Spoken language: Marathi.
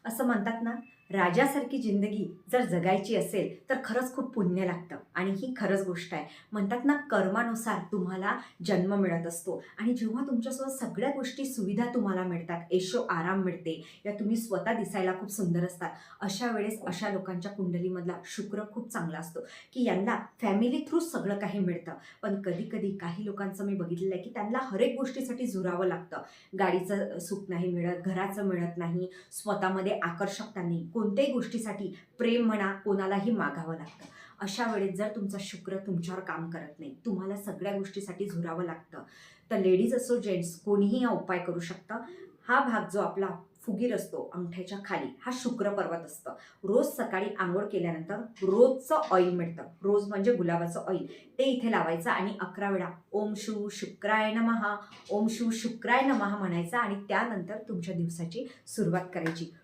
असं म्हणतात ना, राजासारखी जिंदगी जर जगायची असेल, तर खरंच खूप पुण्य लागतं आणि ही खरंच गोष्ट आहे. म्हणतात ना, कर्मानुसार तुम्हाला जन्म मिळत असतो आणि जेव्हा तुमच्यासोबत सगळ्या गोष्टी, सुविधा तुम्हाला मिळतात, ऐशो-आराम मिळते, या तुम्ही स्वतः दिसायला खूप सुंदर असतात. अशा वेळेस अशा लोकांच्या कुंडलीमधला शुक्र खूप चांगला असतो, की यांना फॅमिली थ्रू सगळं काही मिळतं. पण कधी-कधी काही लोकांचं मी बघितलेलं आहे, की त्यांना हर एक गोष्टीसाठी झुरावं लागतं. गाडीचं सुख नाही मिळत, घराचं मिळत नाही, स्वतःमध्ये आकर्षकता नाही. कोणत्याही गोष्टीसाठी प्रेम म्हणा, कोणालाही मागावं लागतं. अशा वेळेस जर तुमचा शुक्र तुमच्यावर काम करत नाही, तुम्हाला सगळ्या गोष्टीसाठी झुरावं लागतं, तर लेडीज असो, जेंट्स कोणीही हा उपाय करू शकतं. हा भाग जो आपला फुगीर असतो अंगठ्याच्या खाली, हा शुक्र पर्वत असतं. रोज सकाळी अंघोळ केल्यानंतर रोजचं ऑइल मिळतं. रोज म्हणजे गुलाबाचं ऑइल. ते इथे लावायचं आणि 11 वेळा ओम शू शुक्राय नमः, ओम शू शुक्राय नमः म्हणायचं आणि त्यानंतर तुमच्या दिवसाची सुरुवात करायची.